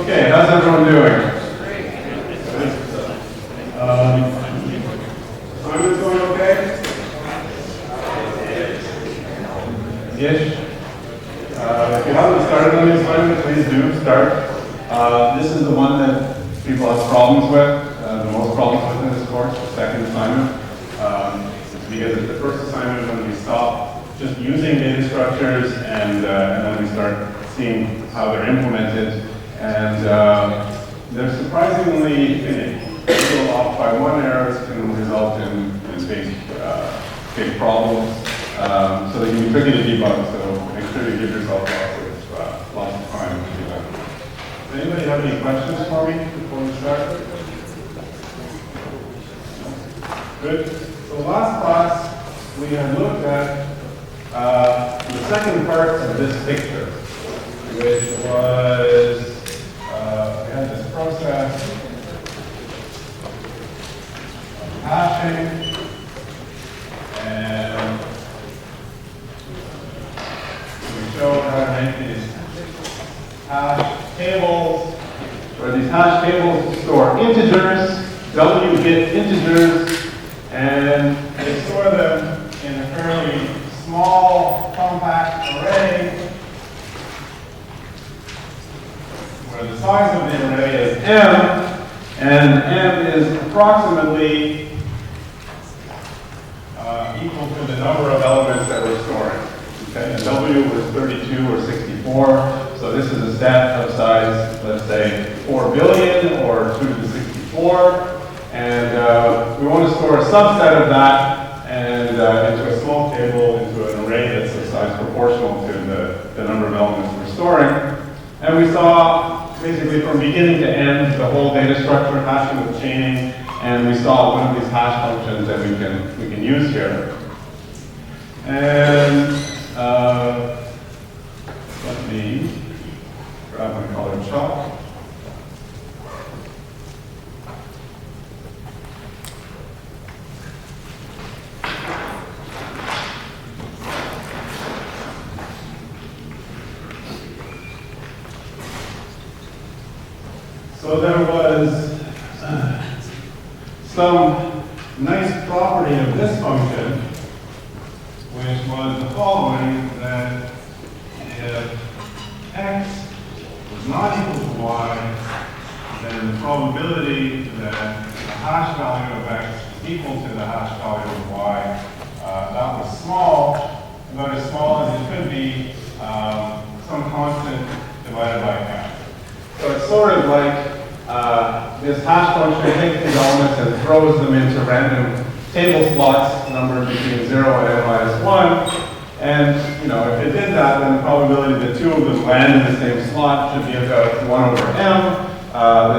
Okay, how's everyone doing? Simon's going okay? Ish. If you haven't started on the assignment, please do start. This is the one that people have problems with, the most problems with in this course, the second assignment. Because it's the first assignment when we stop just using data structures and then we start seeing how they're implemented. And they're surprisingly finicky. A little off by one error can result in big problems. So they can be tricky to debug, so make sure you give yourself lots of time to do that. Does anybody have any questions for me before we start? Good. So last class, we had looked at the second part of this picture, which was we had this process of hashing, and we showed how to make these hash tables, where these hash tables store integers, W-bit integers, and they store them in a fairly small, compact array, where the size of the array is m, and m is approximately equal to the number of elements that we're storing. Okay, and W was 32 or 64. So this is a set of size, let's say 4 billion or 2 to the 64. And we want to store a subset of that and into a small table, into an array that's of size proportional to the number of elements we're storing. And we saw basically from beginning to end the whole data structure hashing with chaining, and we saw one of these hash functions that we can use here. And let me grab my colored chalk. So there was some nice property of this function, which was the following, that if x was not equal to y, then the probability that the hash value of x is equal to the hash value of y, that was small, about as small as it could be some constant divided by x. So it's sort of like this hash function takes these elements and throws them into random table slots numbered between 0 and n minus 1. And, you know, if it did that, then the probability that two of them land in the same slot should be about 1 over m.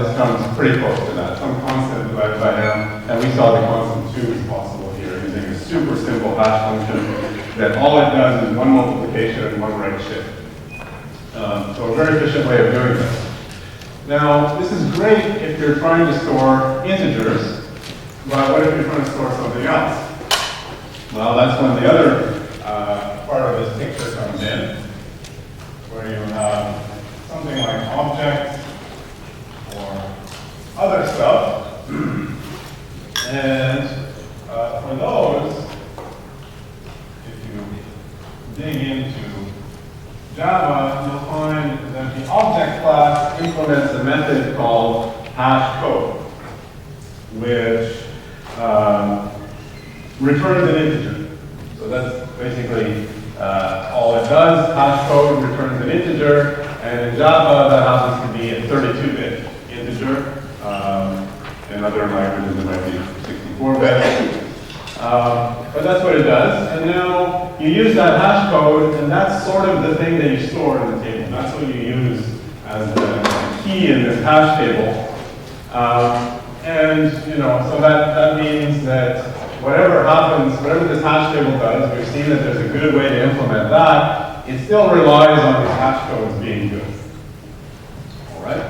This comes pretty close to that, some constant divided by m. And we saw the constant 2 is possible here using a super simple hash function that all it does is one multiplication and one right shift. So a very efficient way of doing this. Now, this is great if you're trying to store integers, but what if you're trying to store something else? Well, that's when the other part of this picture comes in, where you have something like objects or other stuff. And for those, if you dig into Java, you'll find that the object class implements a method called hash code, which returns an integer. So that's basically all it does. Hash code returns an integer, and in Java that happens to be a 32-bit integer. In other languages it might be 64-bit. But that's what it does. And now you use that hash code, and that's sort of the thing that you store in the table. That's what you use as the key in this hash table. And you know, so that means that whatever happens, whatever this hash table does, we've seen that there's a good way to implement that. It still relies on these hash codes being good. All right.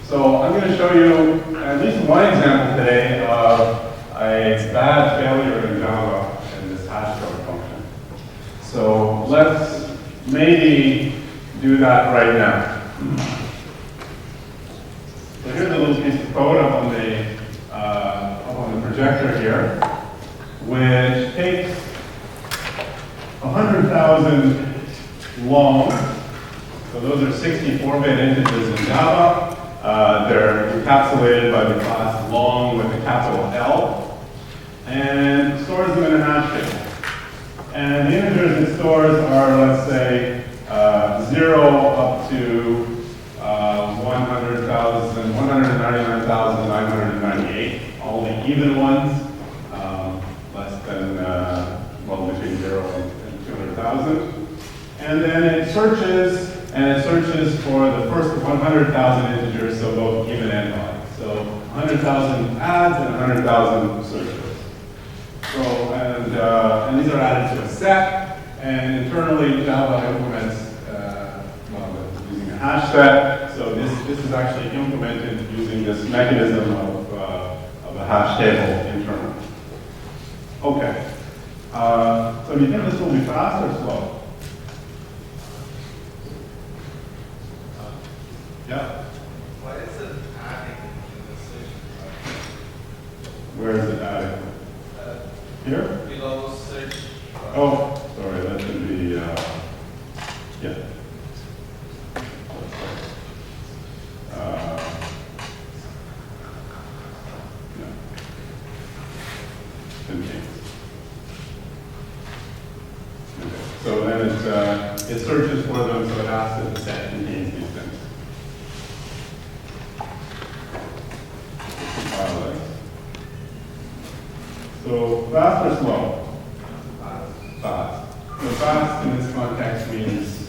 So I'm going to show you at least one example today of a bad failure in Java in this hash code function. So let's maybe do that right now. So here's a little piece of code up on the projector here, which takes 100,000 long. So those are 64-bit integers in Java. They're encapsulated by the class long with a capital L, and stores them in a hash table. And the integers it stores are, let's say, 0 up to 199,998, all the even ones, less than, well, between 0 and 200,000. And then it searches, for the first 100,000 integers, so both even and odd. So 100,000 adds and 100,000 searches. So, and these are added to a set, and internally Java implements, using a hash set. So this is actually implemented using this mechanism of a hash table internally. Okay. So do you think this will be fast or slow? Yeah? Why is it adding in the search? Where is it adding? Here? Below search. Oh, sorry, that should be, yeah. So then it searches for them, so it asks if the set contains these things. So fast or slow? Fast. So fast in this context means,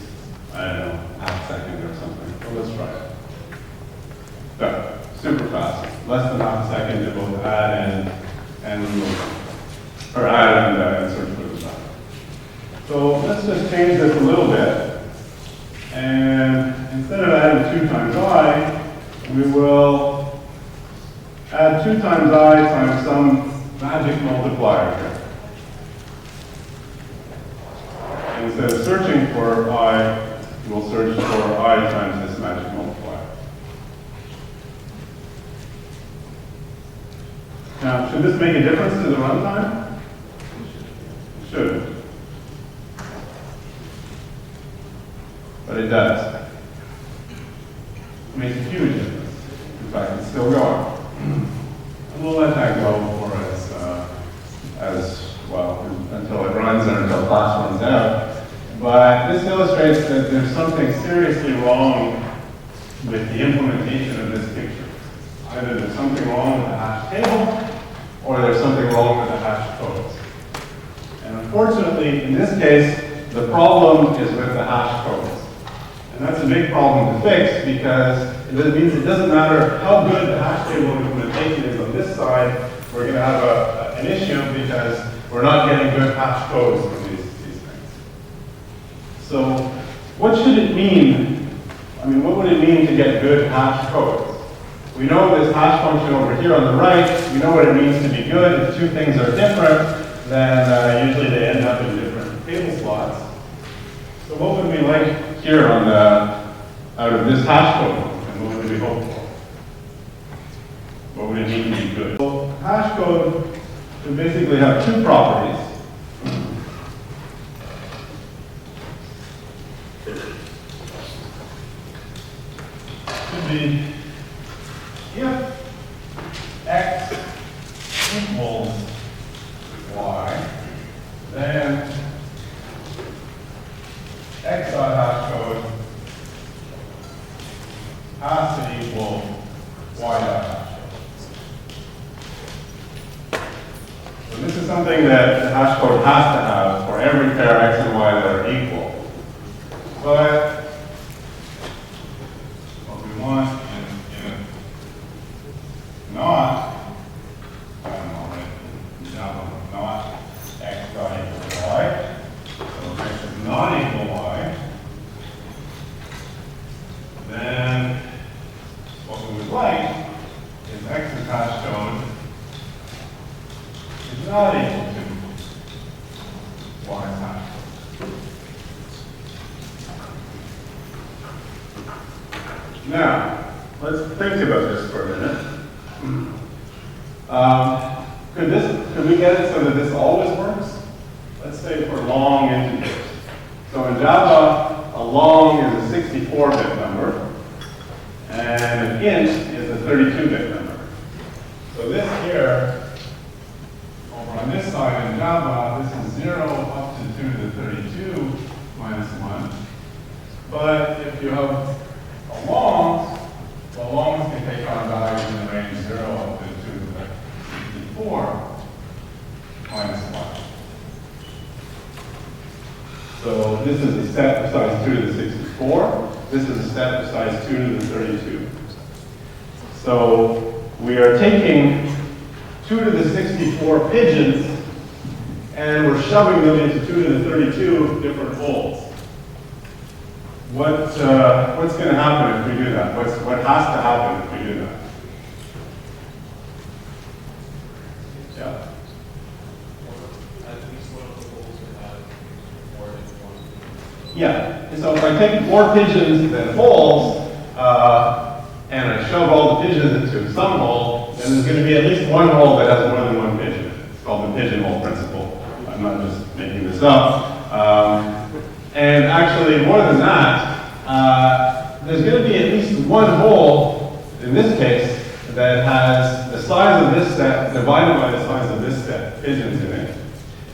I don't know, half second or something. Well, let's try it. So, super fast. Less than half a second to both add and remove. Or add and search for the stuff. So let's just change this a little bit. And instead of adding 2 times I, we will add 2 times I times some magic multiplier here. Instead of searching for I, we'll search for I times this magic multiplier. Now, should this make a difference to the runtime? It shouldn't. But it does. It makes a huge difference. In fact, it's still going. And we'll let that go for as well until it runs or until class runs out. But this illustrates that there's something seriously wrong with the implementation of this picture. Either there's something wrong with the hash table, or there's something wrong with the hash codes. And unfortunately, in this case, the problem is with the hash codes. And that's a big problem to fix because it means it doesn't matter how good the hash table implementation is on this side, we're going to have an issue because we're not getting good hash codes from these things. So what should it mean? I mean, what would it mean to get good hash codes? We know this hash function over here on the right, we know what it means to be good. If 2 things are different, then usually they end up in different table slots. So what would we like here on out of this hash code, and what would we hope for? What would it mean to be good? So hash code should basically have 2 properties. Should be if x equals y, then x dot hash code has to equal y dot hash code. So this is something that the hash code has to have for every pair x and y that are equal. But what we want in not, I don't know, not x dot equal y. So if x is not equal y, then what we would like is x's hash code is not equal to y's hash code. Now, let's think about this for a minute. Could we get it so that this always works? Let's say for long integers. So in Java, a long is a 64-bit number, and an int is a 32-bit number. So this here, over on this side in Java, this is 0 up to 2 to the 32 minus 1. But if you have a long, the longs can take on values in the range 0 up to 2 to the 64 minus 1. So this is a set of size 2 to the 64. This is a set of size 2 to the 32. So we are taking 2 to the 64 pigeons and we're shoving them into 2 to the 32 different holes. What's going to happen if we do that? What has to happen if we do that? Yeah. At least one of the holes would have more than one. Yeah. So if I take more pigeons than holes, and I shove all the pigeons into some hole, then there's going to be at least one hole that has more than one pigeon. It's called the pigeonhole principle. I'm not just making this up. And actually, more than that, there's going to be at least one hole, in this case, that has the size of this set divided by the size of this set, pigeons in it.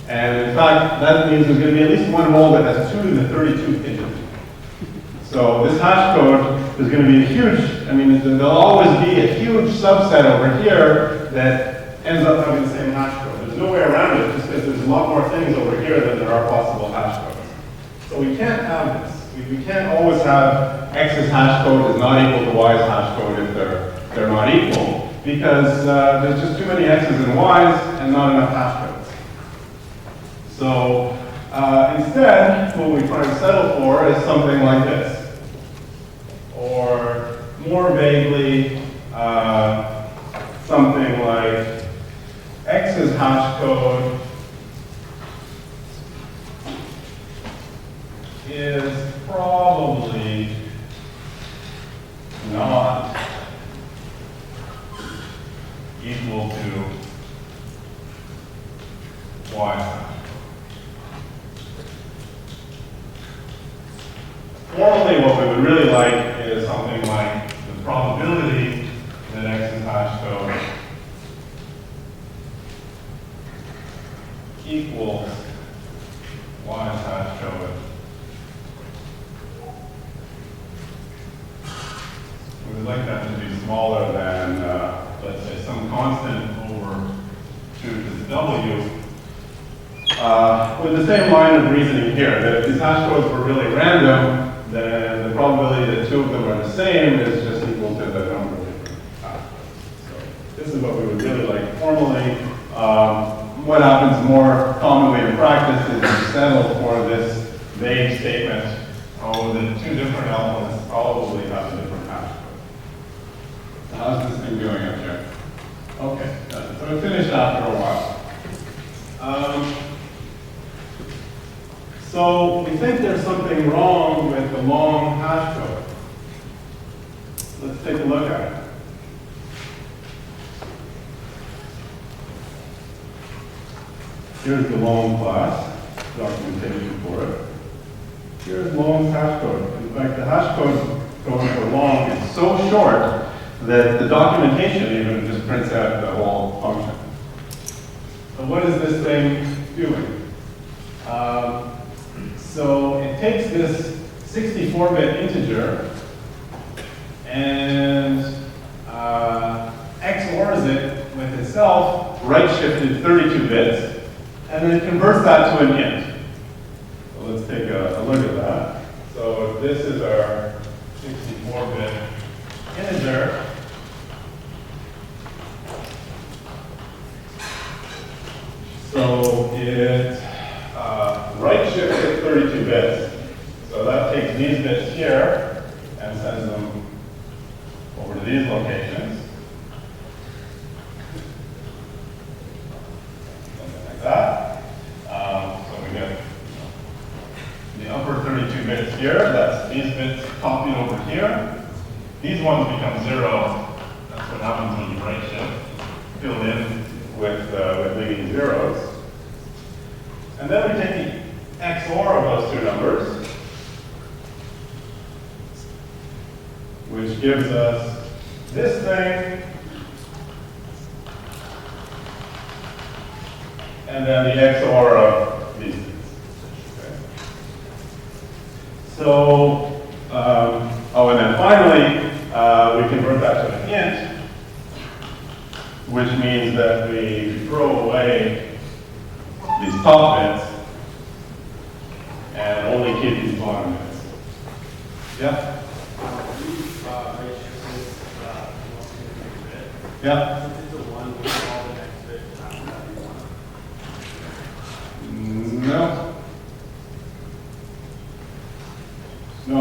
And in fact, that means there's going to be at least one hole that has 2 to the 32 digits. So this hash code is going to be a huge, I mean, there'll always be a huge subset over here that ends up having the same hash code. There's no way around it, just because there's a lot more things over here than there are possible hash codes. So we can't have this. We can't always have X's hash code is not equal to Y's hash code if they're not equal, because there's just too many X's and Y's and not enough hash codes. So instead, what we try to settle for is something like this. Or more vaguely, something like X's hash code is probably not equal to Y. Formally, what we would really like is something like the probability that X's hash code equals Y's hash code. We would like that to be smaller than, let's say, some constant over 2 to the W. With the same line of reasoning here, that if these hash codes were really random, then the probability that 2 of them are the same is just equal to the number of different hash codes. So this is what we would really like formally. What happens more commonly in practice is you settle for this vague statement, oh, the 2 different elements probably have a different hash code. How's this thing doing up here? Okay, so it finished after a while. So we think there's something wrong with the long hash code. Let's take a look at it. Here's the long class, documentation for it. Here's long hash code. In fact, the hash code going for long is so short that the documentation even just prints out the whole function. So what is this thing doing? So it takes this 64-bit integer and XORs it with itself, right-shifted 32 bits, and then converts that to an int. So let's take a look at that. So if this is our 64-bit integer, so it right shifts at 32 bits. So that takes these bits here and sends them over to these locations. Something like that. So we get the upper 32 bits here. That's these bits copied over here. These ones become 0. That's what happens when you right shift. Fill in with leading zeros. And then we take the XOR of those 2 numbers, which gives us this thing, and then the XOR of these things. Okay. So, oh, and then finally, we convert that to an int, which means that we throw away these top bits and only keep these bottom bits. Yeah? Yeah? Since it's a 1, we call the next bit after that be 1. No. No.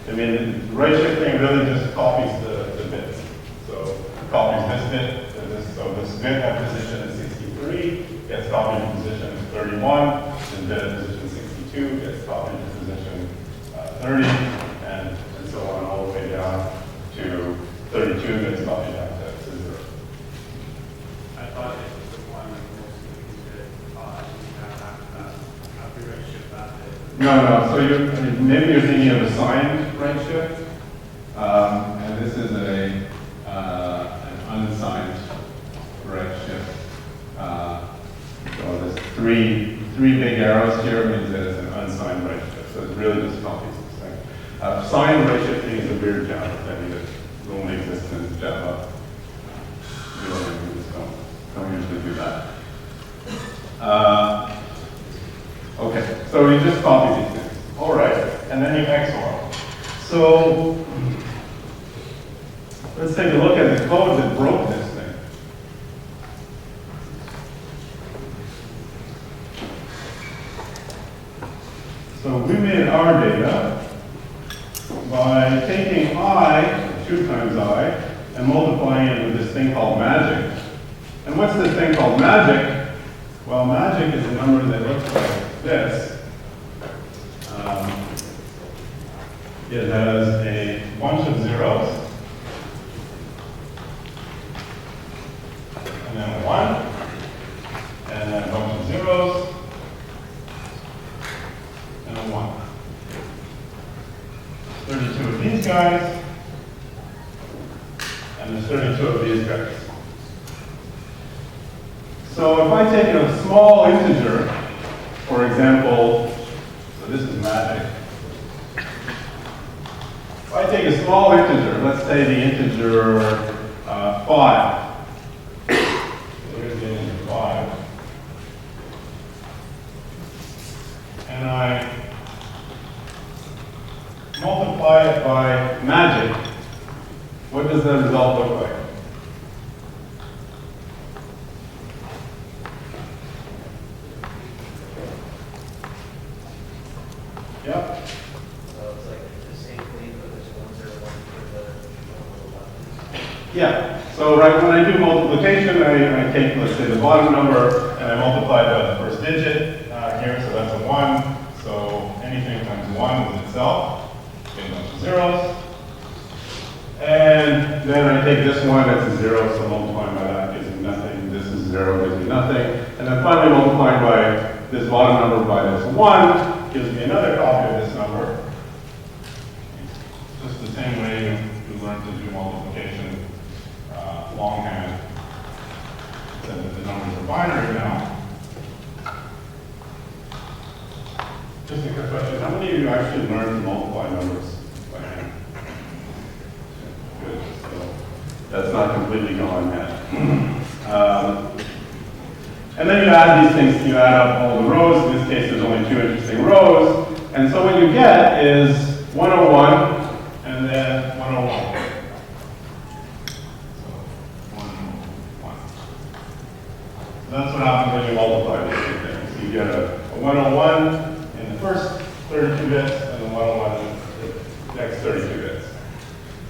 I mean, right shifting really just copies the bits. So it copies this bit to this. So this bit at position is 63 gets copied to position 31. This bit at position 62 gets copied to position 30, and so on all the way down to 32 gets copied down to 0. I thought it was the 1 that most of these bit, after you right shift that bit. No. So I mean, maybe you're thinking of assigned right shift, and this is an unassigned right shift. So there's 3 three big arrows here means that it's an unsigned right shift. So it really just copies this thing. Signed right shifting is a weird Java thing that only exists in Java. We don't usually do that. Okay, so you just copy these things. All right, and then you XOR. So let's take a look at the code that broke this thing. So we made our data by taking I, 2 times I, and multiplying it with this thing called magic. And what's this thing called magic? Well, magic is a number that looks like this. It has a bunch of zeros, and then a 1, and then a bunch of zeros, and a 1. 32 of these guys, and there's 32 of these guys. So if I take a small integer, for example, so this is magic. If I take a small integer, let's say the integer 5. So here's the integer 5. And I multiply it by magic, what does the result look like? Yep. So it's like the same thing, but there's 101 for the Yeah. So right when I do multiplication, I take, let's say, the bottom number and I multiply it by the first digit here, so that's a 1. So anything times 1 is itself. Get a bunch of zeros. And then I take this one, that's a 0, so multiplying by that gives me nothing. This is 0, gives me nothing. And then finally multiplying by this bottom number by this 1 gives me another copy of this number. Just the same way you learn to do multiplication longhand, except that the numbers are binary now. Just a quick question, how many of you actually learned to multiply numbers by hand? Good, so that's not completely gone yet. And then you add these things, you add up all the rows. In this case, there's only 2 interesting rows. And so what you get is 101 and then 101. So 101. So that's what happens when you multiply these two things. You get a 101 in the first 32 bits and a 101 in the next 32 bits.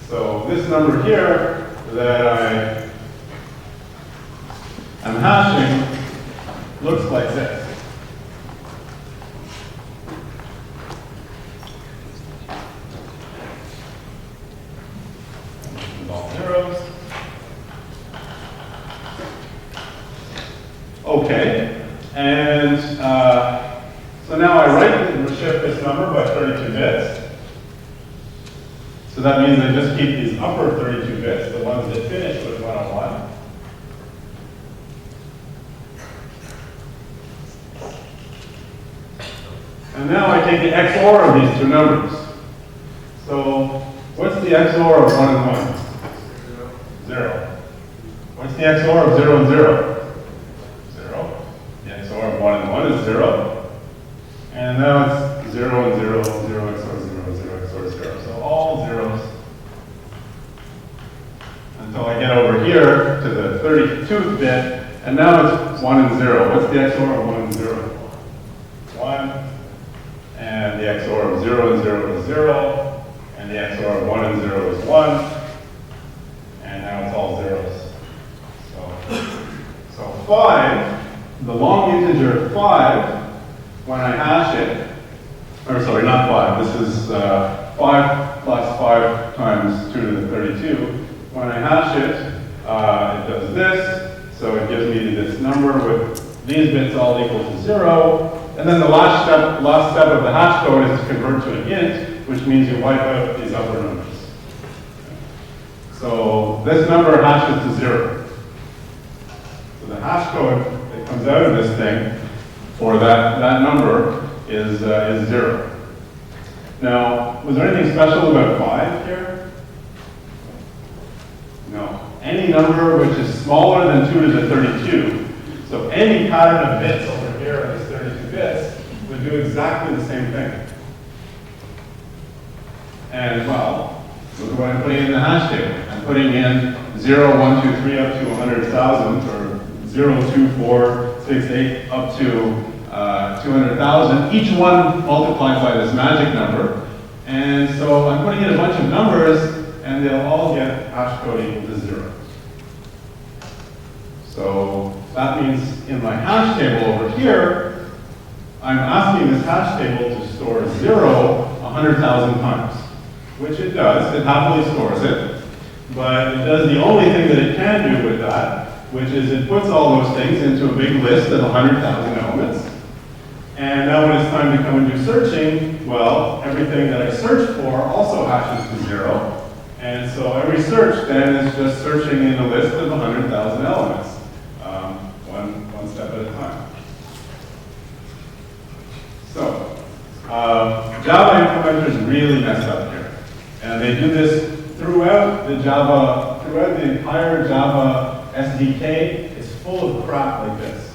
So this number here that I'm hashing looks like this. This is all zeros. Okay, and so now I shift this number by 32 bits. So that means I just keep these upper 32 bits, the ones that finish with 101. And now I take the XOR of these two numbers. So what's the XOR of 1 and 1? 0. What's the XOR of 0 and 0? 0. The XOR of 1 and 1 is 0. And now it's 0 and 0, 0 XOR 0, 0 XOR 0. So all zeros until I get over here to the 32th bit, and now it's 1 and 0. What's the XOR of 1 and 0? 1. And the XOR of 0 and 0 is 0, and the XOR of 1 and 0 is 1, and now it's all zeros. So 5, the long integer 5, when I hash it, or sorry, not 5, this is 5 plus 5 times 2 to the 32. When I hash it, it does this, so it gives me this number with these bits all equal to 0. And then the last step of the hash code is to convert to an int, which means you wipe out these upper numbers. So this number hashes to 0. So the hash code that comes out of this thing for that number is 0. Now, was there anything special about 5 here? No. Any number which is smaller than 2 to the 32, so any pattern of bits over here that is 32 bits would do exactly the same thing. And well, look at what I'm putting in the hash table. I'm putting in 0, 1, 2, 3 up to 100,000, or 0, 2, 4, 6, 8 up to 200,000, each one multiplied by this magic number. And so I'm putting in a bunch of numbers, and they'll all get hash code equal to 0. So that means in my hash table over here, I'm asking this hash table to store 0 100,000 times, which it does. It happily stores it. But it does the only thing that it can do with that, which is it puts all those things into a big list of 100,000 elements. And now when it's time to come and do searching, well, everything that I searched for also hashes to 0. And so every search then is just searching in a list of 100,000 elements, one step at a time. So Java implementers really mess up here. And they do this throughout the entire Java SDK. It's full of crap like this.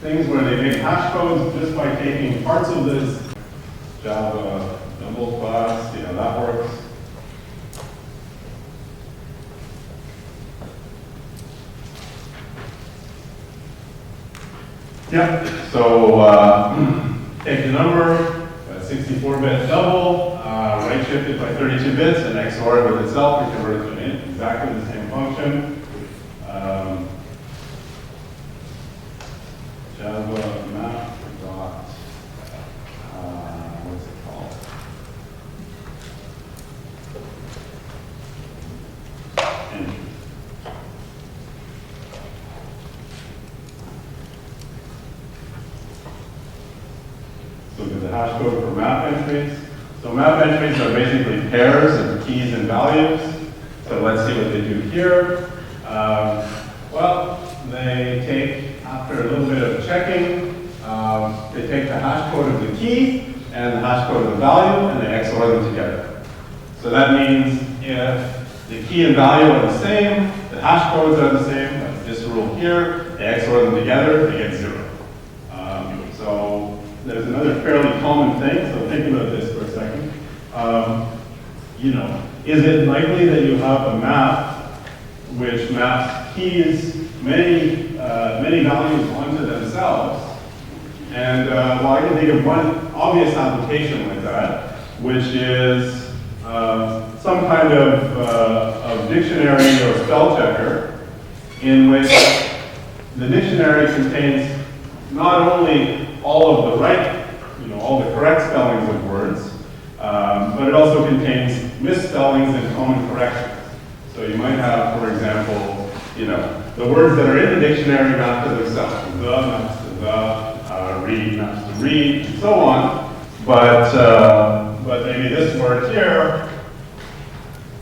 Things where they make hash codes just by taking parts of this Java double class, that works. Yep, so take the number, 64-bit double, right shift it by 32 bits, and XOR it with itself, we convert it to an int, exactly the same function. Java map dot, what's it called? Entry. So look at the hash code for map entries. So map entries are basically pairs of keys and values. So let's see what they do here. Well, they take, after a little bit of checking, they take the hash code of the key and the hash code of the value, and they XOR them together. So that means if the key and value are the same, the hash codes are the same, like this rule here, they XOR them together, they get 0. So there's another fairly common thing, so think about this for a second. Is it likely that you have a map which maps keys, many values onto themselves? And well, I can think of one obvious application like that, which is some kind of dictionary or spell checker in which the dictionary contains not only all of the right, all the correct spellings of words, but it also contains misspellings and common corrections. So you might have, for example, the words that are in the dictionary map to themselves. The maps to the, read maps to read, and so on. But maybe this word here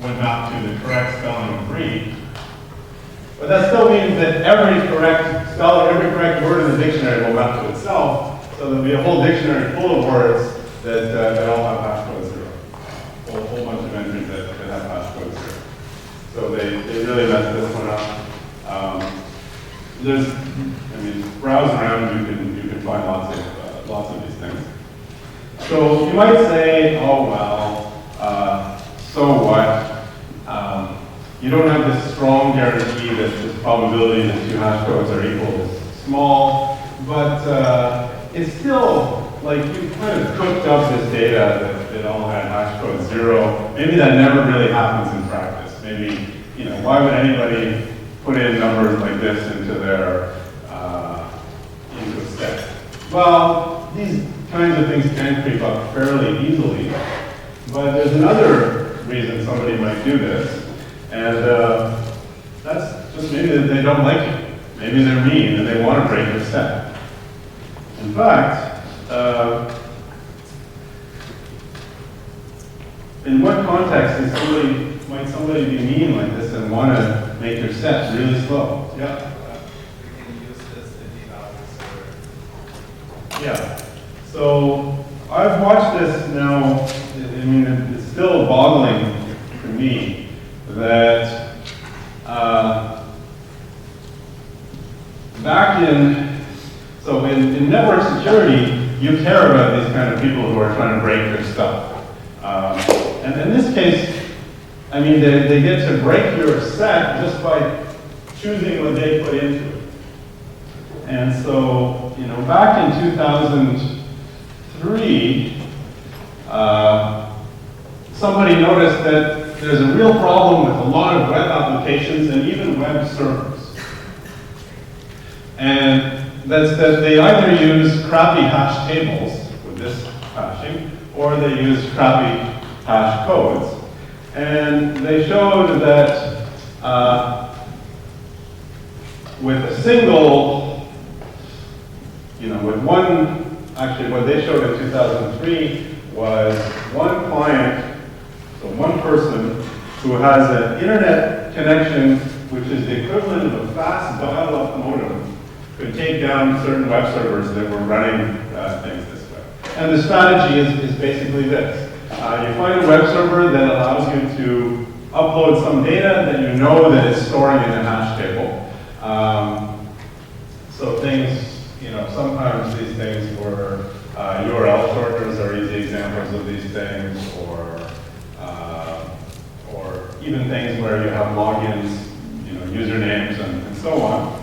would map to the correct spelling of read. But that still means that every correct word in the dictionary will map to itself. So there'll be a whole dictionary full of words that all have hash code 0. A whole bunch of entries that have hash code 0. So they really messed this one up. Browse around, you can find lots of these things. So you might say, oh well, so what? You don't have this strong guarantee that the probability that 2 hash codes are equal is small, but it's still like you kind of cooked up this data that all had hash code 0. Maybe that never really happens in practice. Maybe, why would anybody put in numbers like this into their into a set? Well, these kinds of things can creep up fairly easily, but there's another reason somebody might do this, and that's just maybe that they don't like you. Maybe they're mean and they want to break your set. In fact, in what context might somebody be mean like this and want to make your set really slow? Yeah. We can use this in the So I've watched this now, I mean, it's still boggling to me that in network security, you care about these kind of people who are trying to break your stuff. And in this case, I mean, they get to break your set just by choosing what they put into it. And so, you know, back in 2003, somebody noticed that there's a real problem with a lot of web applications and even web servers. And that's that they either use crappy hash tables with this hashing, or they use crappy hash codes. And they showed that with a single, you know, with one, actually what they showed in 2003 was one client, so one person who has an internet connection which is the equivalent of a fast dial-up modem could take down certain web servers that were running things this way. And the strategy is basically this. You find a web server that allows you to upload some data that you know that it's storing in a hash table. So things, you know, sometimes these things were URL shorteners are easy examples of these things, or even things where you have logins, you know, usernames and so on.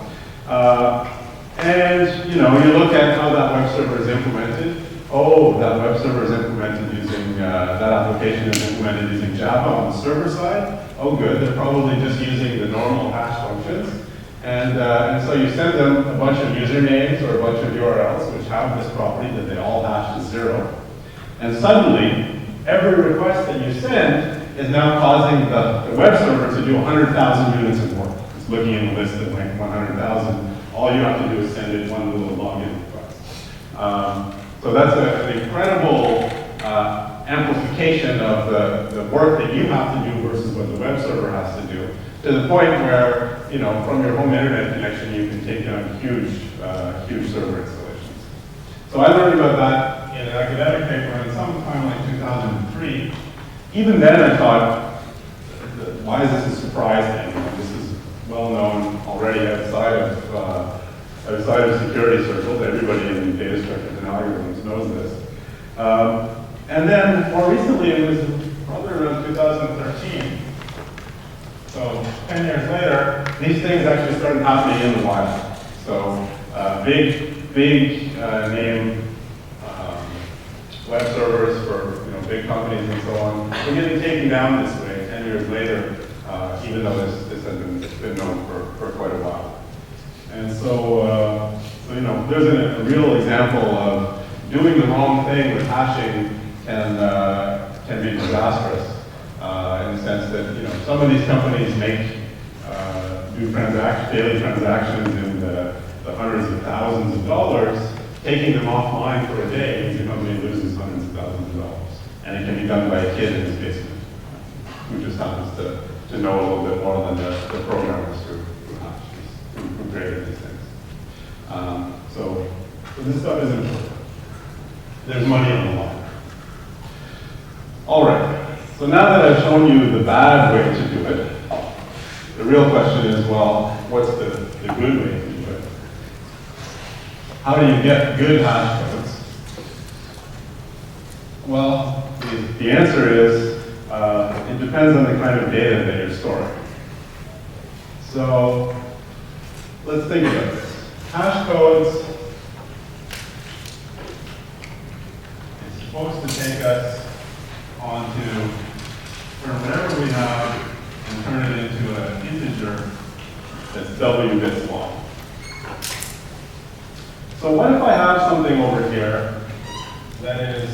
And you know, you look at how that web server is implemented. Oh, that web server is implemented using, that application is implemented using Java on the server side. Oh good, they're probably just using the normal hash functions. And so you send them a bunch of usernames or a bunch of URLs which have this property that they all hash to 0. And suddenly, every request that you send is now causing the web server to do 100,000 units of work. It's looking in the list of like 100,000. All you have to do is send it one little login request. So that's an incredible amplification of the work that you have to do versus what the web server has to do, to the point where, you know, from your home internet connection, you can take down huge server installations. So I learned about that in an academic paper in sometime like 2003. Even then I thought, why is this a surprise thing? This is well known already outside of security circles. Everybody in data structures and algorithms knows this. And then more recently, it was probably around 2013. So 10 years later, these things actually started happening in the wild. So big name web servers for, you know, big companies and so on were getting taken down this way 10 years later, even though this has been known for quite a while. And so, you know, there's a real example of doing the wrong thing with hashing can be disastrous in the sense that, you know, some of these companies do daily transactions in the hundreds of thousands of dollars. Taking them offline for a day means the company loses hundreds of thousands of dollars. And it can be done by a kid in his basement who just happens to know a little bit more than the programmers who created these things. So this stuff is important. There's money on the line. All right. So now that I've shown you the bad way to do it, the real question is, well, what's the good way to do it? How do you get good hash codes? Well, the answer is, it depends on the kind of data that you're storing. So let's think about this. Hash codes is supposed to take us onto turn whatever we have and turn it into an integer that's W bits long. So what if I have something over here that is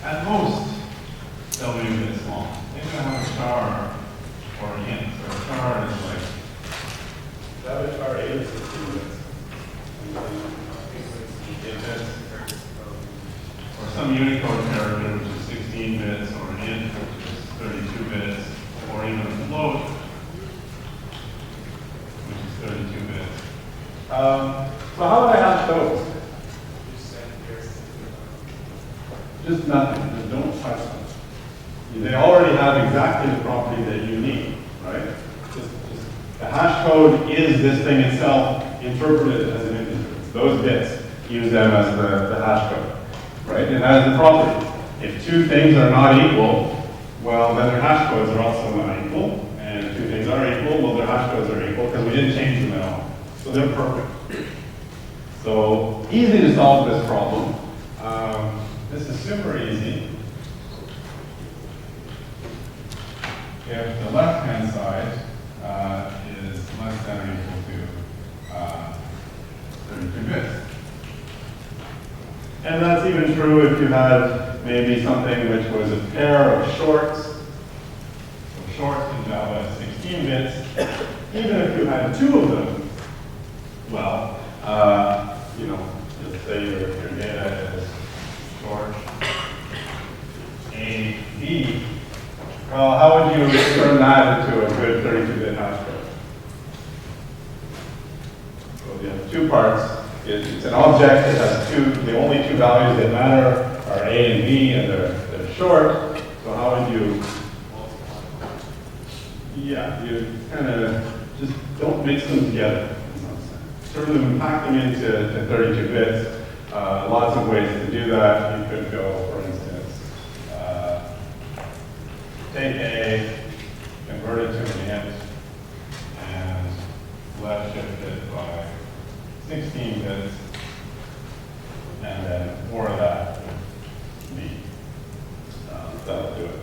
at most W bits long? Maybe I have a char or an int. So a char is like, is that a char 8 or 16 bits? 8 bits. Or some Unicode character which is 16 bits, or an int which is 32 bits, or even a float which is 32 bits. So how would I hash those? they already have exactly the property that you need, right? The hash code is this thing itself interpreted as an integer. Those bits, use them as the hash code, right? It has the property. If two things are not equal, well, then their hash codes are also not equal. And if two things are equal, well, their hash codes are equal because we didn't change them at all. So they're perfect. So easy to solve this problem. This is super easy. If the left-hand side is less than or equal to 32 bits. And that's even true if you had maybe something which was a pair of shorts. So shorts in Java is 16 bits. Even if you had two of them, well, you know, let's say your data is short A, B. Well, how would you turn that into a good 32-bit hash code? Well, you have two parts. It's an object that has the only two values that matter are A and B, and they're short. So how would you, yeah, you kind of just don't mix them together. Turn them and pack them into 32 bits. Lots of ways to do that. You could go, for instance, take A, convert it to an int, and left shift it by 16 bits, and then for that would be, that'll do it.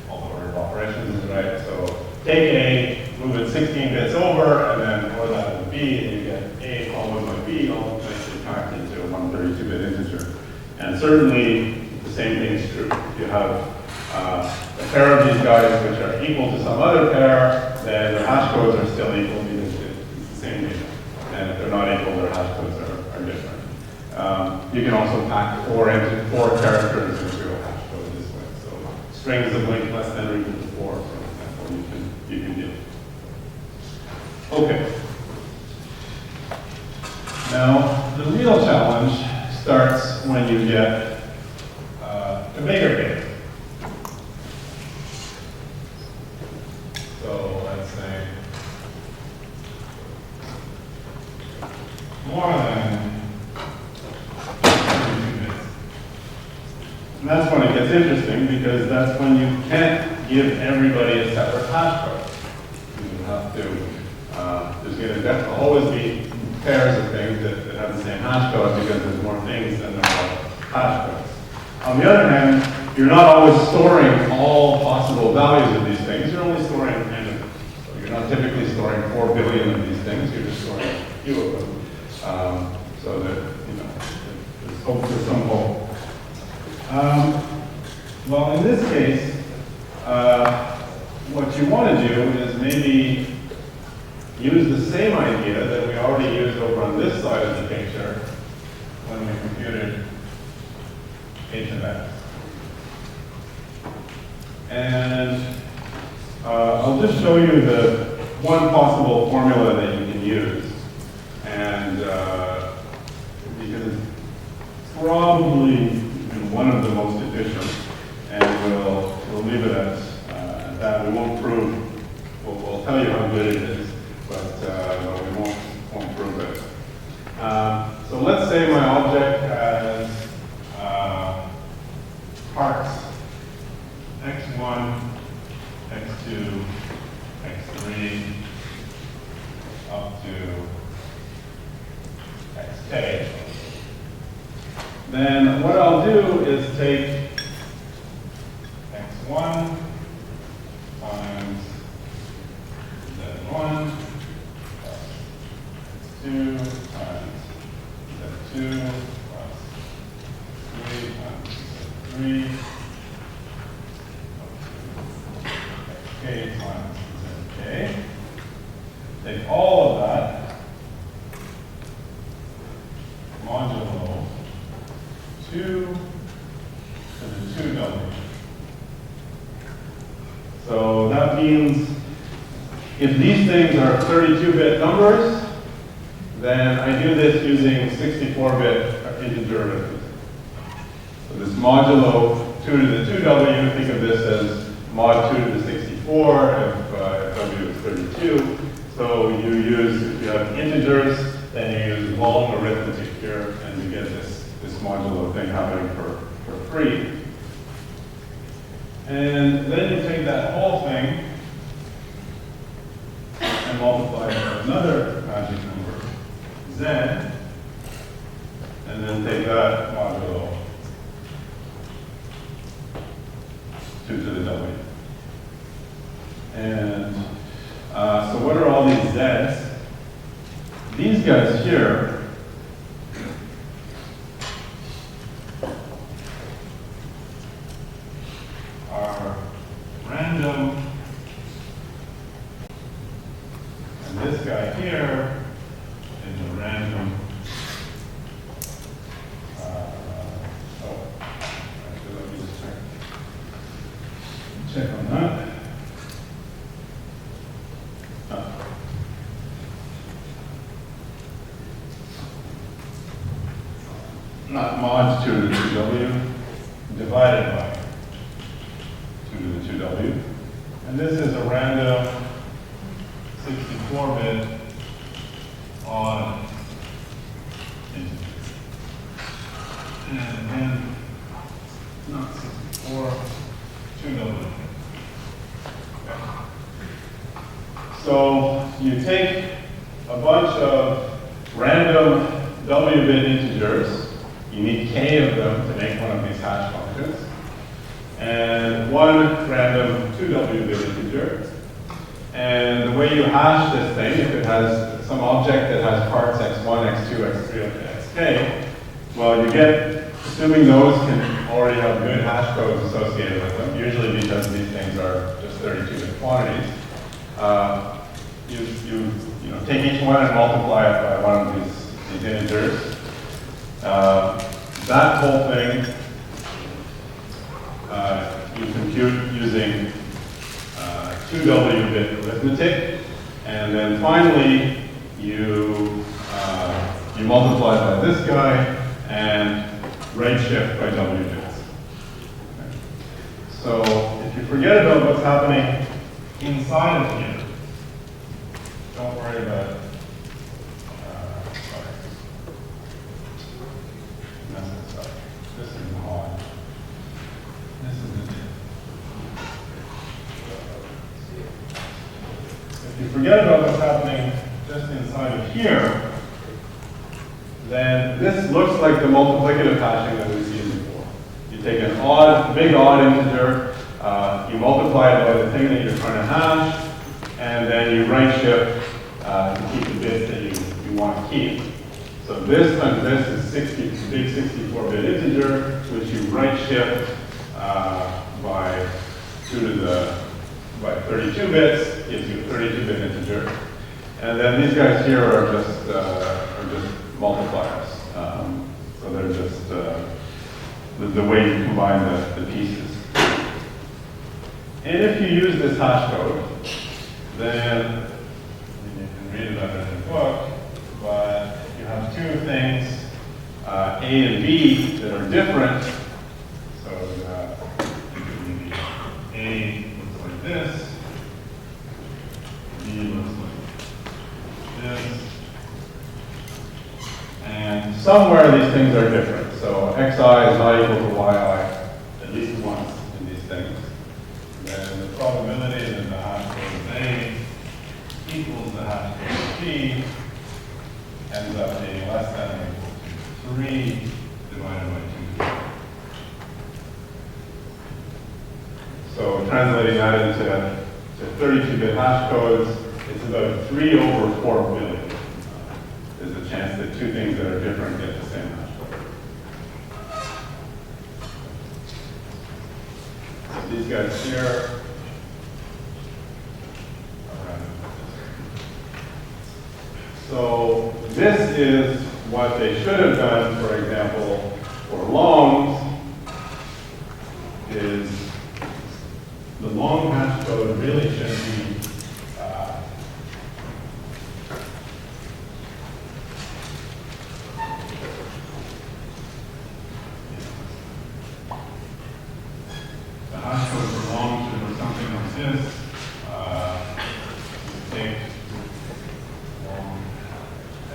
All the order of operations is right. So take A, move it 16 bits over, and then for that would be, and you get A followed by B, all nicely packed into a 132-bit integer. And certainly the same thing is true. If you have a pair of these guys which are equal to some other pair, then their hash codes are still equal because it's the same data. And if they're not equal, their hash codes are different. You can also pack four characters into a hash code this way. So strings of length less than or equal to 4, for example, you can do. Okay. Now, the real challenge starts when you get a bigger base. So let's say more than 32 bits. And that's when it gets interesting because that's when you can't give everybody a separate hash code. You have to, there's going to always be pairs of things that have the same hash code because there's more things than there are hash codes. On the other hand, you're not always storing all possible values of these things. You're only storing kind of, so you're not typically storing 4 billion of these things. You're just storing a few of them. So that, you know, there's hope for some hope. Well, in this case, what you want to do is maybe use the same idea that we already used over on this side of the picture when we computed h of x. And I'll just show you the one possible formula that you can use. And because it's probably one of the most efficient, and we'll leave it at that. We won't prove, we'll tell you how good it is, but we won't prove it. So let's say my object has parts x1, x2, x3, up to xk. Then what I'll do is take x1 times z1 plus x2 times z2 plus 3 times z3 xk times zk. Take all of that modulo 2 to the 2w. So that means if these things are 32-bit numbers, then I do this using 64-bit integer arithmetic. So this modulo 2 to the 2w, think of this as mod 2 to the 64 if w is 32. So you use, if you have integers, then you use long arithmetic here, and you get this modulo thing happening for free. And then you take that whole thing and multiply it by another magic number, z, and then take that modulo 2 to the w. And so what are all these z's? These guys here are random, and this guy here is a random. Actually, let me just check on that. Not mod 2 to the 2w, divided by 2 to the 2w. And this is a random 64-bit odd integer. And again, not 64, 2w. Okay. So you take a bunch of random w-bit integers. You need k of them to make one of these hash functions. And one random 2w-bit integer. And the way you hash this thing, if it has some object that has parts x1, x2, x3, up to xk, well, you get, assuming those can already have good hash codes associated with them, usually because these things are just 32-bit quantities, you know, take each one and multiply it by one of these integers. That whole thing you compute using 2w-bit arithmetic, and then finally you multiply by this guy and right shift by w bits. Okay. So if you forget about what's happening inside of here, don't worry about this is mod. This is the diff. If you forget about what's happening just inside of here, then this looks like the multiplicative hashing that we've seen before. You take an odd, big odd integer, you multiply it by the thing that you're trying to hash, and then you right shift to keep the bits that you want to keep. So this times this is big 64-bit integer, which you right shift by 32 bits, gives you a 32-bit integer. And then these guys here are just multipliers. So they're just the way you combine the pieces. And if you use this hash code, then you can read about it in the book, but you have two things, A and B, that are different. So A looks like this, B looks like this, and somewhere these things are different. So xi is not equal to yi at least once in these things. Then the probability that the hash code A equals the hash code B ends up being less than or equal to 3 divided by 2. So translating that into 32-bit hash codes, it's about 3 over 4 billion. There's a chance that two things that are different get the same hash code. So these guys here are random. So this is what they should have done, for example, for longs, is the long hash code really should be this. You take long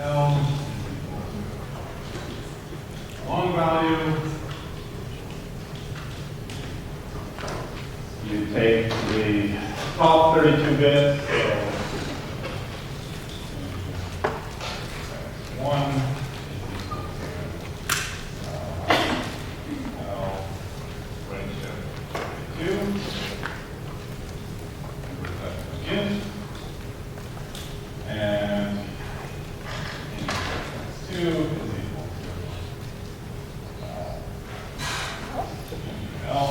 L, long value. You take the top 32 bits, so 1 L redshift 2. Convert that to int. And int x 2 is equal to L.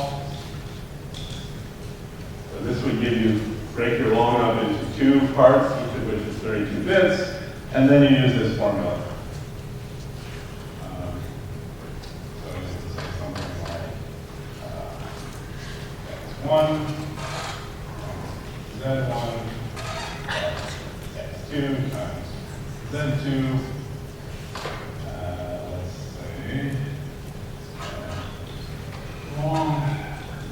So this would give you, break your long up into 2 parts, each of which is 32 bits, and then you use this formula. So this is something like x1, z1, x2 times z2, let's say, long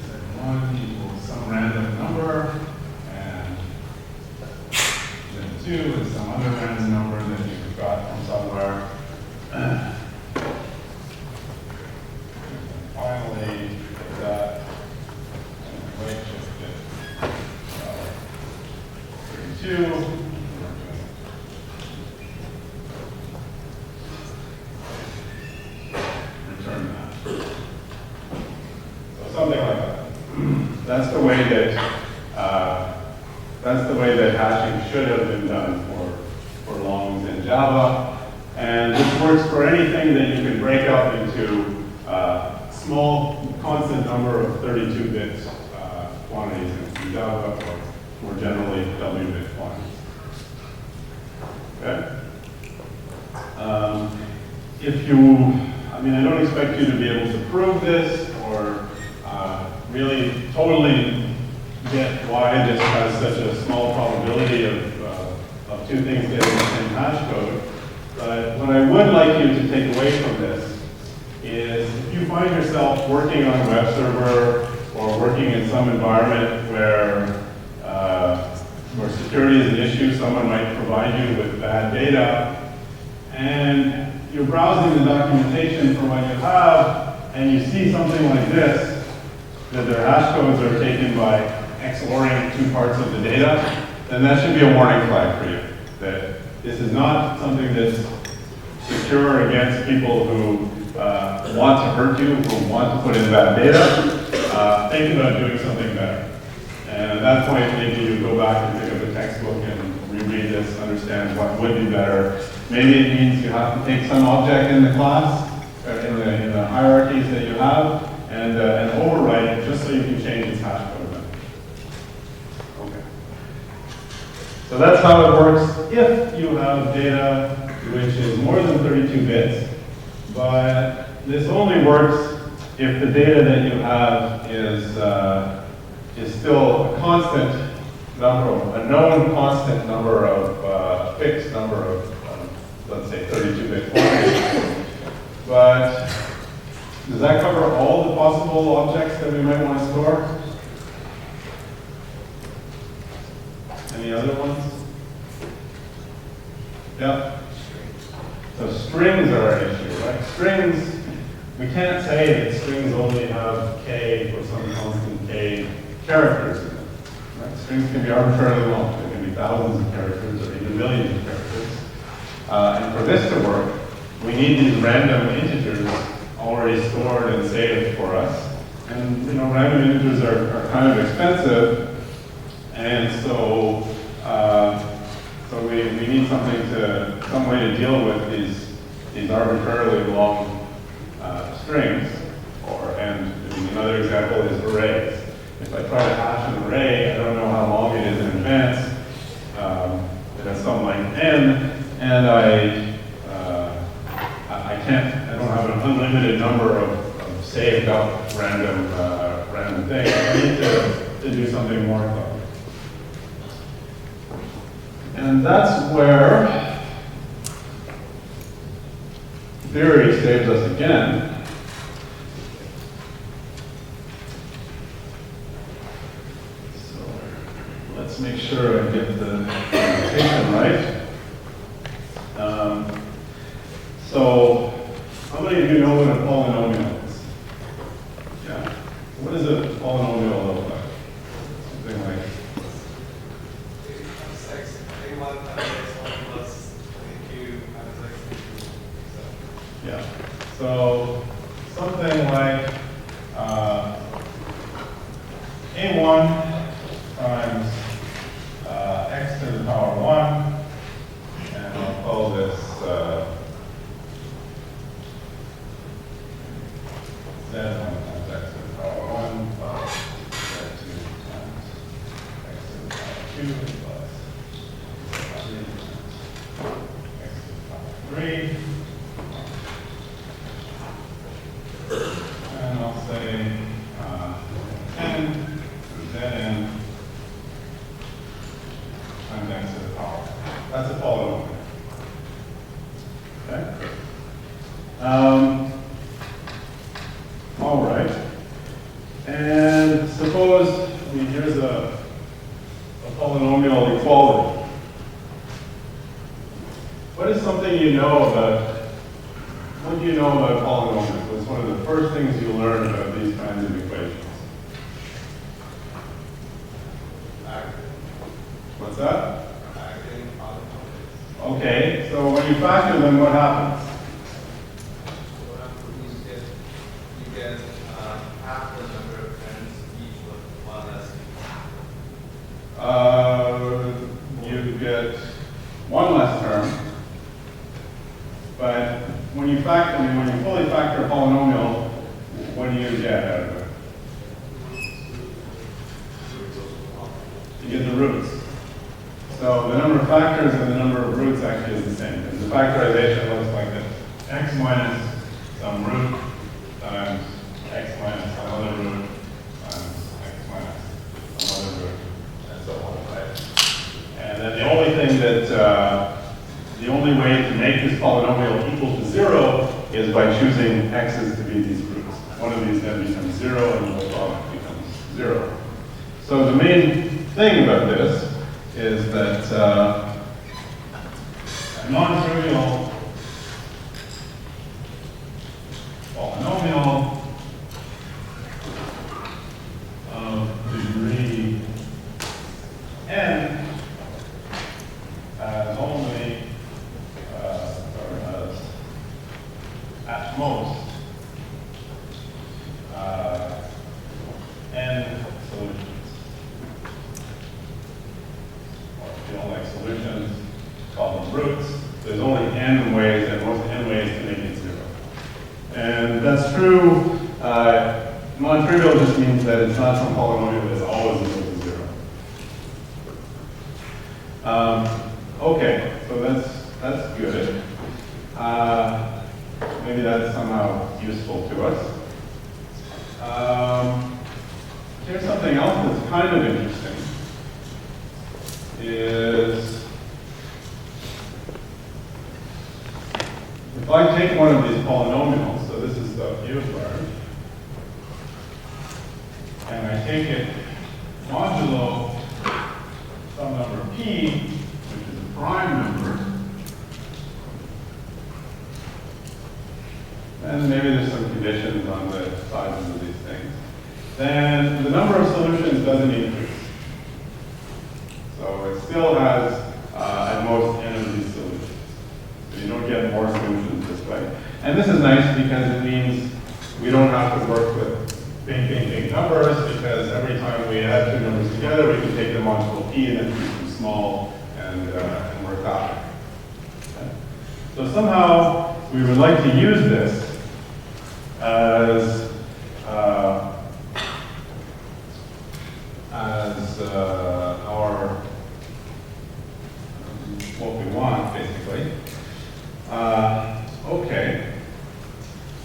z1 equals some random number, and z2 is some other random number that you got from somewhere. And finally, that weight shifted 32. Return that. So something like that. That's the way that hashing should have been done for longs in Java. And this works for anything that you can break up into small constant number of 32 bits quantities in Java, or more generally W-bit quantities. Okay? I don't expect you to be able to prove this or really totally get why this has such a small probability of two things getting the same hash code. But what I would like you to take away from this is if you find yourself working on a web server or working in some environment where security is an issue, someone might provide you with bad data, and you're browsing the documentation for what you have, and you see something like this, that their hash codes are taken by XORing 2 parts of the data, then that should be a warning flag for you. That this is not something that's secure against people who want to hurt you, who want to put in bad data. Think about doing something better. And at that point, maybe you go back and pick up a textbook and reread this, understand what would be better. Maybe it means you have to take some object in the class, or in the hierarchies that you have, and overwrite it just so you can change its hash code. Okay. So that's how it works if you have data which is more than 32 bits, but this only works if the data that you have is still a constant number, a known constant number of, fixed number of, let's say 32-bit quantities. But does that cover all the possible objects that we might want to store? Any other ones? Yeah? So strings are an issue, right? Strings, we can't say that strings only have k or some constant k characters in them. Right? Strings can be arbitrarily long. There can be thousands of characters or even millions of characters. And for this to work, we need these random integers already stored and saved for us. And random integers are kind of expensive, and so we need some way to deal with these arbitrarily long strings. And another example is arrays. If I try to hash an array, I don't know how long it is in advance. It has some length n, and I don't have an unlimited number of saved up random things. I need to do something more clever. And that's where theory saves us again. So let's make sure I get the notation right. So, how many of you know what a polynomial is? Yeah. What does a polynomial look like? Something like, yeah. So, something like A1 times x to the power 1, and I'll call this Z1 times x to the power 1 plus Z2 times x to the power 2 plus Z3 times x to the power 3. And I'll say 10 to Zn times x to the power. That's a polynomial. Okay? All right. And suppose here's a polynomial equality. What is something you know about? What do you know about polynomials? What's one of the first things you learn about these kinds of equations? What's that? Okay, so when you factor them, what happens? You get half the number of terms each with one less. You get one less term, but when you factor, when you fully factor a polynomial, what do you get out of it? You get the roots. So the number of factors and the number of roots actually is the same. Because the factorization looks like this: x minus some root times x minus some other root times x minus some other root, and so on, right? And then the only thing that, the only way to make this polynomial equal to 0 is by choosing x's to be these roots. One of these then becomes 0 and the product becomes 0. So the main thing about this is that a non-trivial polynomial of degree n has only, has at most n solutions. Or if you don't like solutions, call them roots. There's only n ways, and most n ways to make it 0. And that's true. Non-trivial just means that it's not some polynomial that's always equal to 0. Okay, so that's good. Maybe that's somehow useful to us. Here's something else that's kind of interesting. Is if I take one of these polynomials, so this is the u learned, and I take it modulo some number p, which is a prime number, and maybe there's some conditions on the sizes of these things, then the number of solutions doesn't increase. So it still has, at most, n of these solutions. So you don't get more solutions this way. And this is nice because it means we don't have to work with big numbers, because every time we add two numbers together, we can take the modulo p and then keep them small and work that way. Okay. So somehow we would like to use this as our what we want, basically. Okay,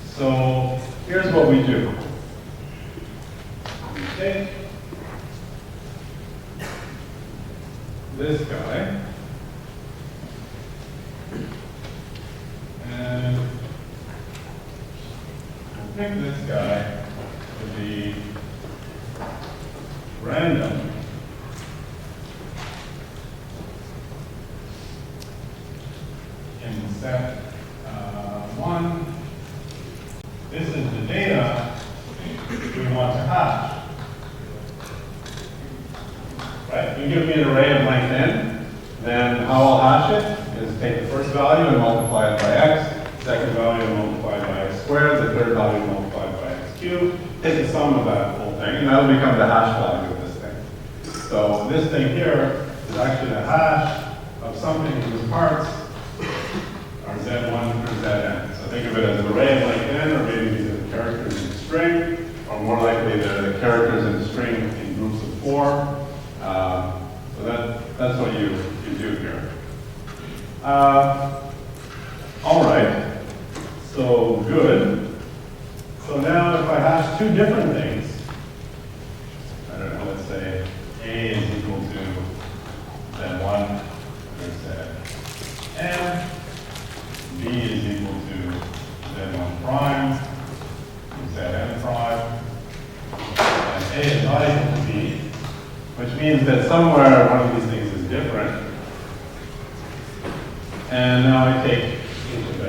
so here's what we do. We take this guy and we'll pick this guy to be random right? You give me an array of length n, then how I'll hash it is take the first value and multiply it by x, second value and multiply it by x squared, the third value multiplied by x cubed, take the sum of that whole thing, and that'll become the hash value of this thing. So this thing here is actually a hash of something whose parts are z1 through zn. So think of it as an array of length n, or maybe these are the characters in the string, or more likely they're the characters in the string in groups of 4. So that's what you do here. All right, so good. So now if I hash two different things, I don't know, let's say A is equal to Z1 through Zn, B is equal to Z1 prime through Zn prime, and A is not equal to B, which means that somewhere one of these things is different. And now I take each of A,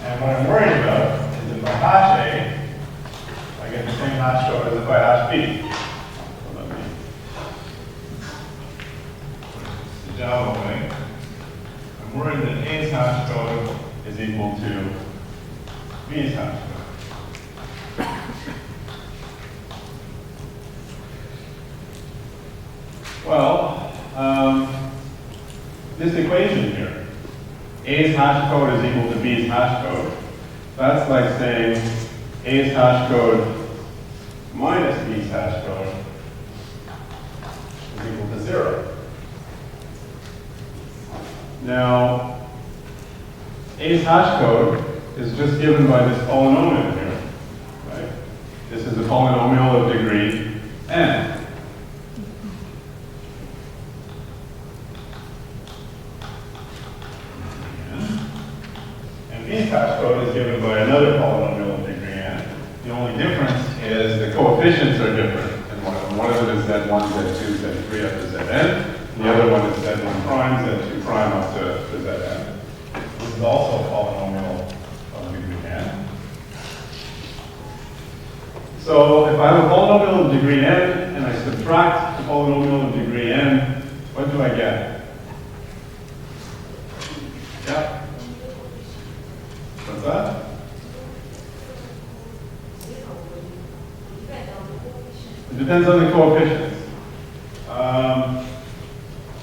and what I'm worried about is if I hash A, I get the same hash code as if I hash B. So let me put the Java way. I'm worried that A's hash code is equal to B's hash code. Well, this equation here, A's hash code is equal to B's hash code. That's like saying A's hash code minus B's hash code is equal to 0. Now, A's hash code is just given by this polynomial here, right? This is a polynomial of degree n. B's hash code is given by another polynomial of degree n. The only difference is the coefficients are different. And one of them is z1, z2, z3 up to zn. And the other one is z1 prime, z2 prime up to zn. This is also a polynomial of degree n. So if I have a polynomial of degree n and I subtract the polynomial of degree n, what do I get? Yeah. What's that? It depends on the coefficients.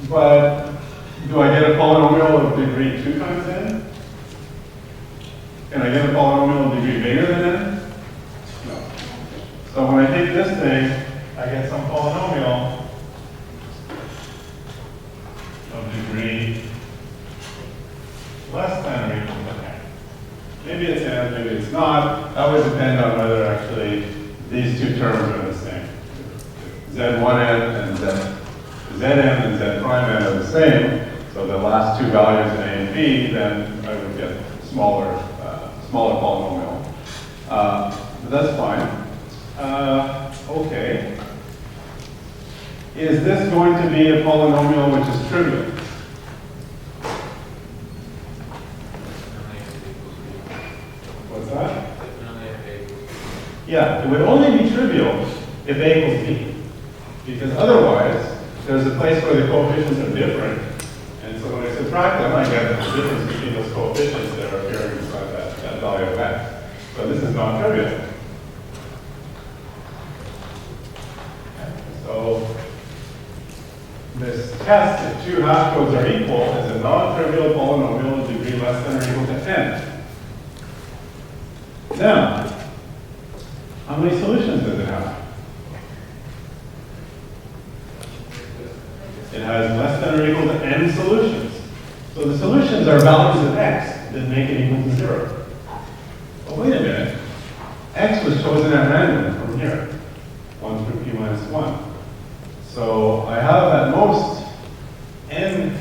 But do I get a polynomial of degree 2 times n? Can I get a polynomial of degree bigger than n? No. So when I take this thing, I get some polynomial of degree less than or equal to n. Maybe it's n, maybe it's not. That would depend on whether actually these two terms are the same. Z1n and Zn and Z prime n are the same, so the last two values in A and B, then I would get smaller polynomial. But that's fine. Okay. Is this going to be a polynomial which is trivial? What's that? Yeah, it would only be trivial if A equals B. Because otherwise, there's a place where the coefficients are different. And so when I subtract them, I get the difference between those coefficients that are appearing inside that value of x. So this is not trivial. So this test, if two hash codes are equal, is a non-trivial polynomial of degree less than or equal to n. Now, how many solutions does it have? It has less than or equal to n solutions. So the solutions are values of x that make it equal to 0. But wait a minute. X was chosen at random from here. 1 through p minus 1. So I have at most n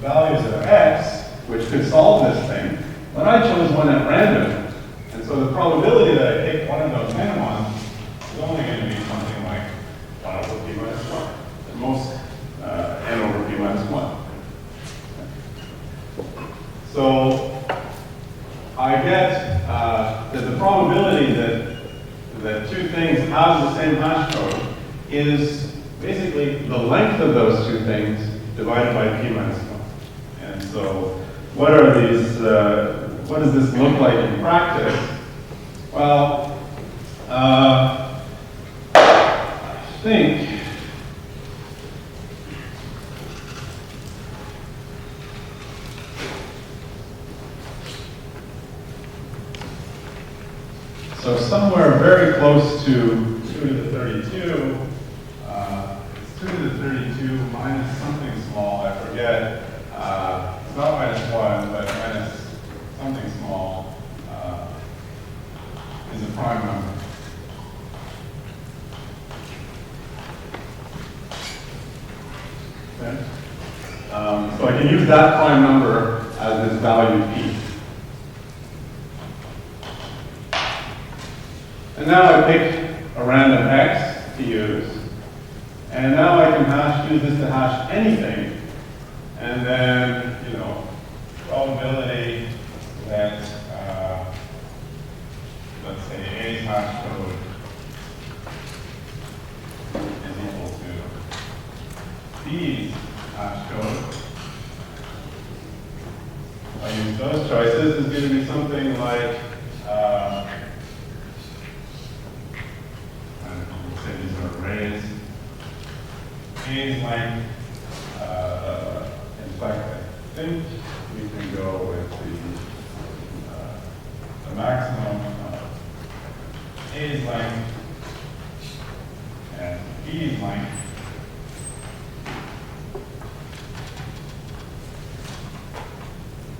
values of x, which could solve this thing. But I chose one at random. And so the probability that I pick one of those n ones is only going to be something like 1 over p minus 1. At most, n over p minus 1. So I get that the probability that two things have the same hash code is basically the length of those two things divided by p minus 1. And so what are these, what does this look like in practice? Well, I think so somewhere very close to 2 to the 32, it's 2 to the 32 minus something small, I forget. It's not minus 1, but minus something small is a prime number. Okay? So I can use that prime number as this value p. And now I pick a random x to use. And now I can use this to hash anything. And then, you know, probability that, let's say, A's hash code is equal to B's hash code. If I use those choices, it's going to be something like, say these are arrays. A's length, in fact, I think we can go with the maximum of A's length and B's length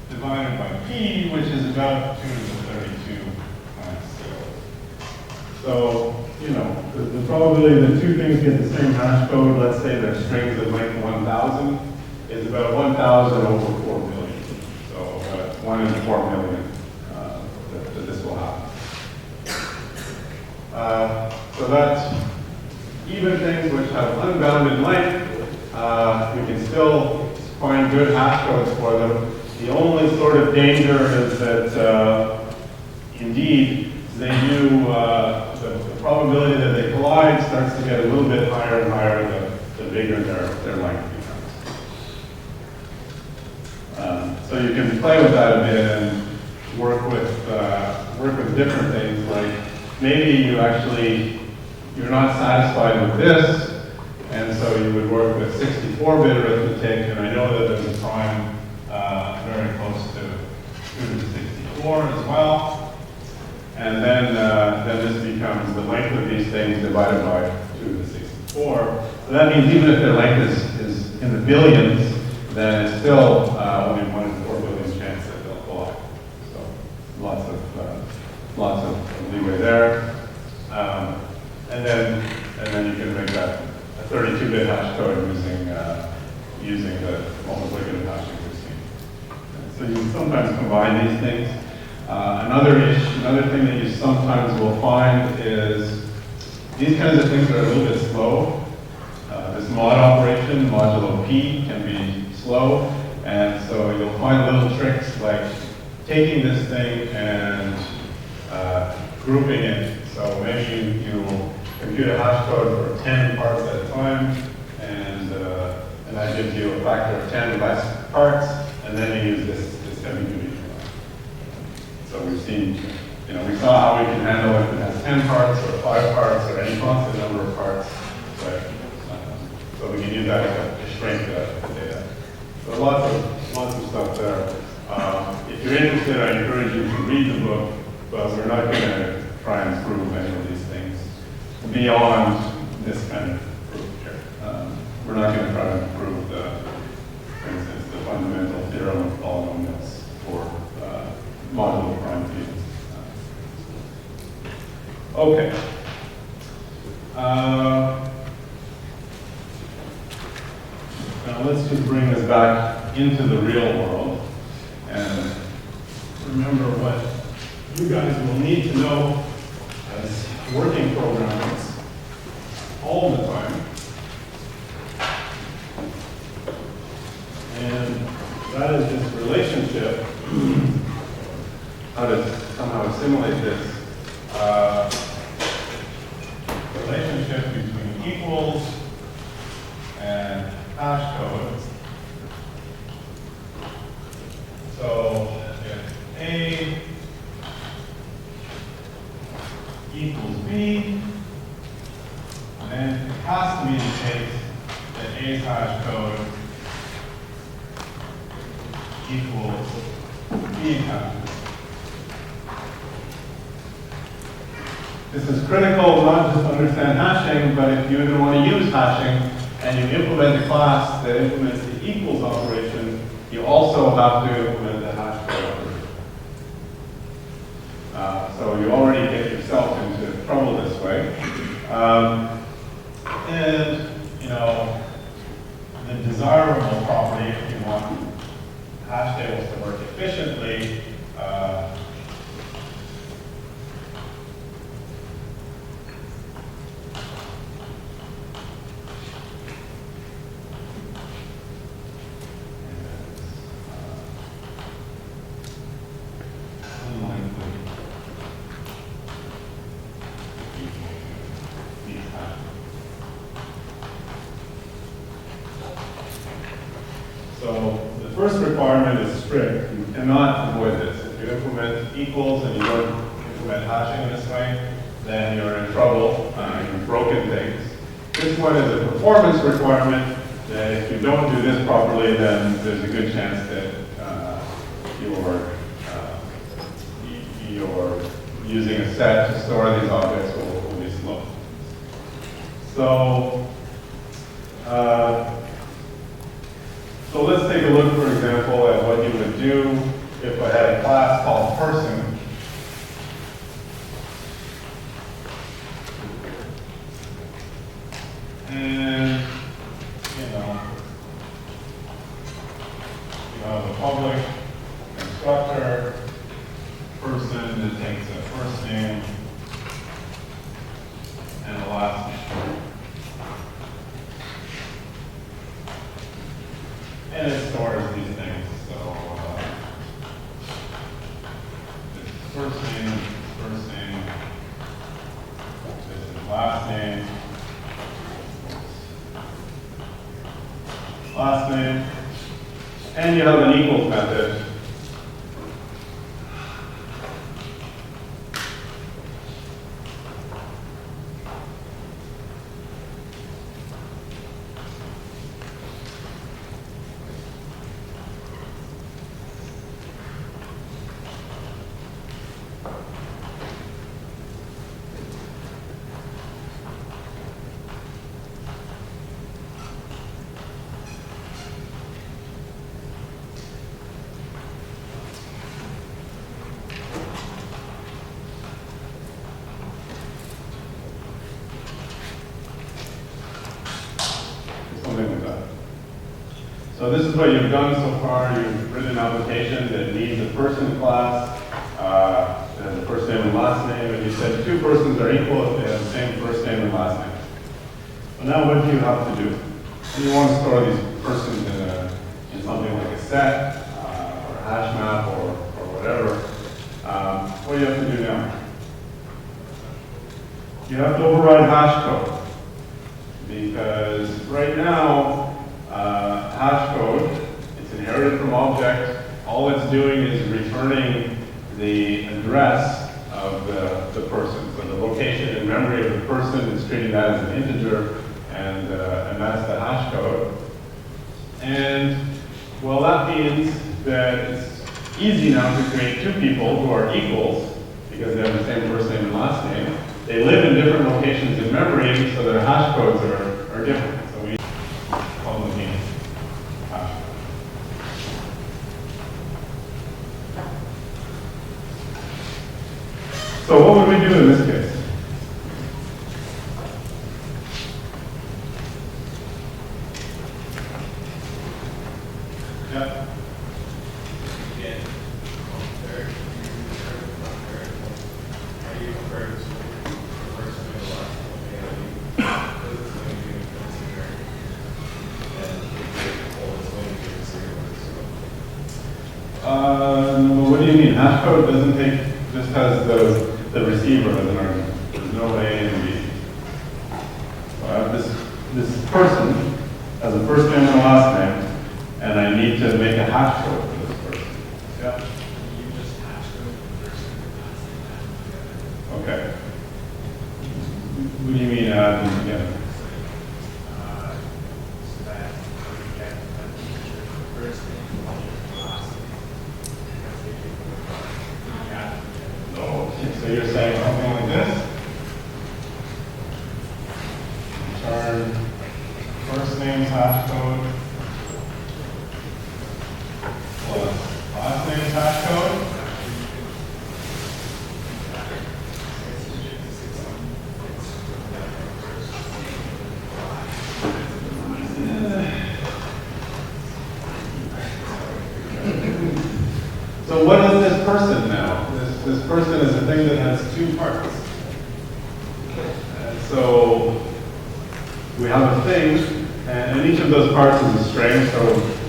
divided by P, which is about 2 to the 32 times 0. So, you know, the probability that two things get the same hash code, let's say they're strings of length 1,000, is about 1,000 over 4 million. So about 1 in 4 million that this will happen. So that's even things which have unbounded length, we can still find good hash codes for them. The only sort of danger is that indeed they do, the probability that they collide starts to get a little bit higher and higher the bigger their length becomes. So you can play with that a bit and work with different things, like maybe you're not satisfied with this, and so you would work with 64-bit arithmetic, and I know that there's a prime very close to 2 to the 64 as well. And then this becomes the length of these things divided by 2 to the 64. So that means even if their length is in the billions, then it's still only 1 in 4 billion chance that they'll collide. So lots of leeway there. And then you can make that a 32-bit hash code using the multiplicative hashing routine. So you can sometimes combine these things. Another thing that you sometimes will find is these kinds of things are a little bit slow. This mod operation, modulo p, can be slow, and so you'll find little tricks like taking this thing and grouping it. So maybe you compute a hash code for 10 parts at a time, and that gives you a factor of 10 less parts, and then you use this heavy duty. So we've seen, you know, we saw how we can handle it if it has 10 parts or 5 parts or any constant number of parts. So we can use that to shrink the data. So lots of stuff there. If you're interested, I encourage you to read the book, but we're not going to try and prove any of these things beyond this kind of proof here. We're not going to try to prove, for instance, the fundamental theorem of polynomials for modular prime fields. Okay. Now let's just bring this back into the real world and remember what you guys will need to know as working programmers all the time. And that is this relationship, how to somehow assimilate this relationship between equals has to be the case that A's hash code equals B's hash code. This is critical not just to understand hashing, but if you even want to use hashing and you implement a class that implements the equals operation, you also have to implement the hash code operation. So you already get yourself into trouble this way. And, you know, the desirable property, if you want hash tables to work efficiently, so the first requirement is strict. You cannot avoid this. If you implement equals and you don't implement hashing in this way, then you're in trouble. You've broken things. This one is a performance requirement that if you don't do this properly, then there's a good chance that you're using a set to store these objects will be slow. So let's take a look, for example, at what you would do if I had a class called person. And, you have a public constructor, person that takes a first name and a last name. And it stores these things, so this is first name, this is last name, and you have an equals method. Something like that. So this is what you've done so far. You've written an application that needs a person class, and the first name and last name, and you said two persons are equal if they have the same first name and last name. So now what do you have to do? And you want to store these persons in something like a set, or a hash map, or whatever. What do you have to do now? You have to override hash code. Because right now, hash code, it's inherited from object. All it's doing is returning the address of the person. So the location and memory of the person is treating that as an integer, and that's the hash code. And, well, that means that it's easy now to create two people who are equals, because they have the same first name and last name. They live in different locations in memory, so their hash codes are different. So we call them hash code. So what would we do in this case? Yeah. Again, compare, how you compare this to the first and the last one, this is going to be considered, and all is going to be considered. What do you mean? Hash code doesn't take, just has the receiver as an argument. There's no A and B. So I have this person has a first name and a last name, and I need to make a hash code for this person. Yeah. You just hash code the first and the last name together. Okay. What do you mean add them together? first name's hash code plus last name's hash code. So what is this person now? This person is a thing that has two parts. And so we have a thing, and each of those parts is a string, so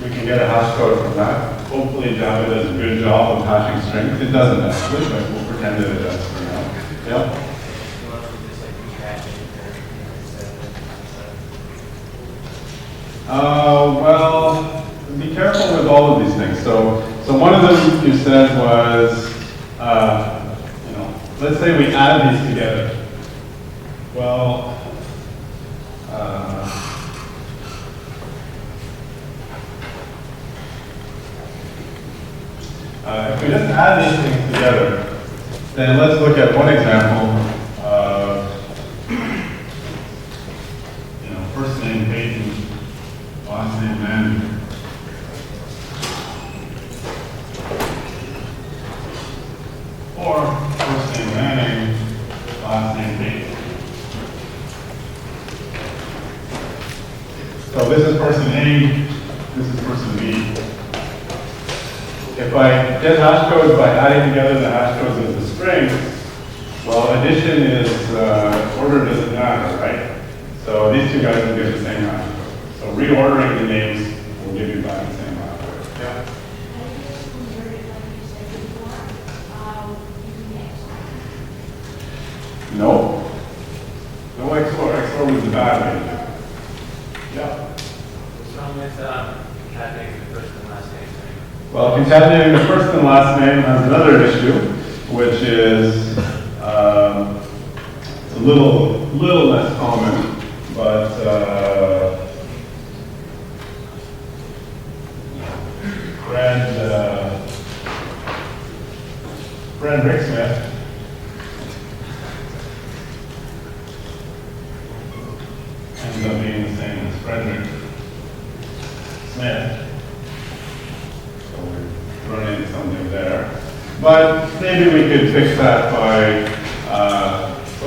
we can get a hash code from that. Hopefully Java does a good job of hashing strings. It doesn't actually, but we'll pretend that it does for now. Yeah? You want to just like rehash it or Well, be careful with all of these things. So one of them you said was, let's say we add these together. Well, if we just add these things together, then let's look at one example of, first name Peyton, last name Mandy. Or first name Manning, last name Peyton. So this is person A, this is person B. If I get hash codes by adding together the hash codes of the strings, well, addition is, order doesn't matter, right? So these two guys will get the same hash code. So reordering the names will give you back the same hash code. Yeah? No. No XOR. XOR was the bad way to do it. Yeah. what's wrong with concatenating the first and last name thing? Well, concatenating the first and last name has another issue, which is it's a little less common, but Fred Ricksmith ends up being the same as Frederick Smith. So we're running into something there. But maybe we could fix that by, so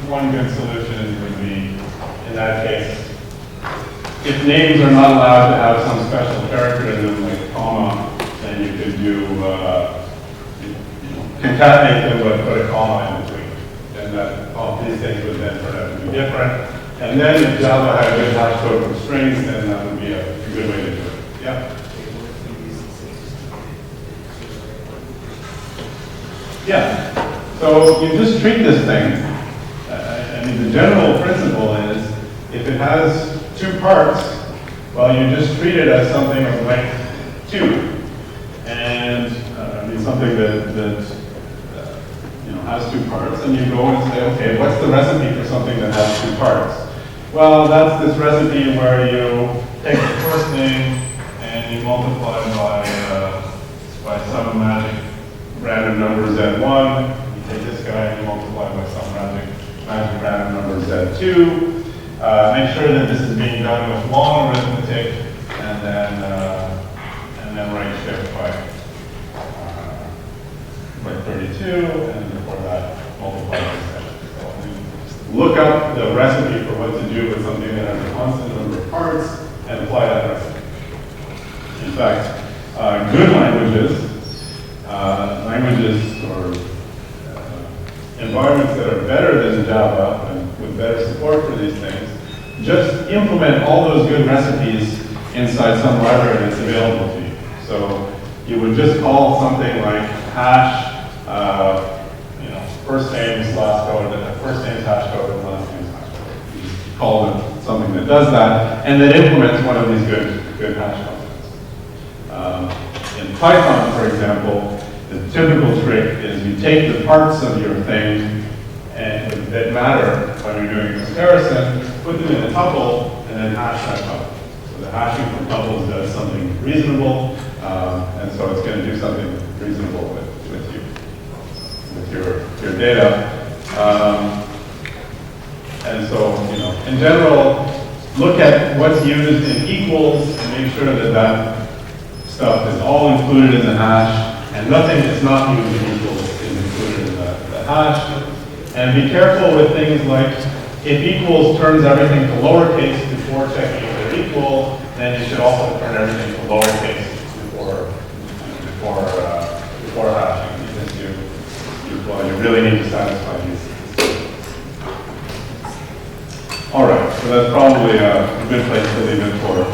one good solution would be, in that case, if names are not allowed to have some special character in them, like comma, then you could do, concatenate them but put a comma in between. And that all these things would then turn out to be different. And then if Java had a good hash code for strings, then that would be a good way to do it. Yeah? Yeah. So you just treat this thing. I mean, the general principle is if it has two parts, well, you just treat it as something of length 2. And I mean, something that has two parts. And you go and say, okay, what's the recipe for something that has two parts? Well, that's this recipe where you take the first name and you multiply by some magic random number z1. You take this guy and you multiply by some magic random number z2. Make sure that this is being done with long arithmetic, and then write shift by 32, and before that multiply by 7. So look up the recipe for what to do with something that has a constant number of parts and apply that recipe. In fact, good languages or environments that are better than Java and with better support for these things, just implement all those good recipes inside some library that's available to you. So you would just call something like hash, first name's last code, first name's hash code, and last name's hash code. You just call them something that does that, and that implements one of these good hash functions. In Python, for example, the typical trick is you take the parts of your thing that matter when you're doing a comparison, put them in a tuple, and then hash that tuple. So the hashing from tuples does something reasonable, and so it's going to do something reasonable with your data. And so, in general, look at what's used in equals and make sure that that stuff is all included in the hash, and nothing that's not used in equals is included in the hash. And be careful with things like, if equals turns everything to lowercase before checking if they're equal, then you should also turn everything to lowercase before hashing, because you really need to satisfy these. All right, so that's probably a good place to leave it for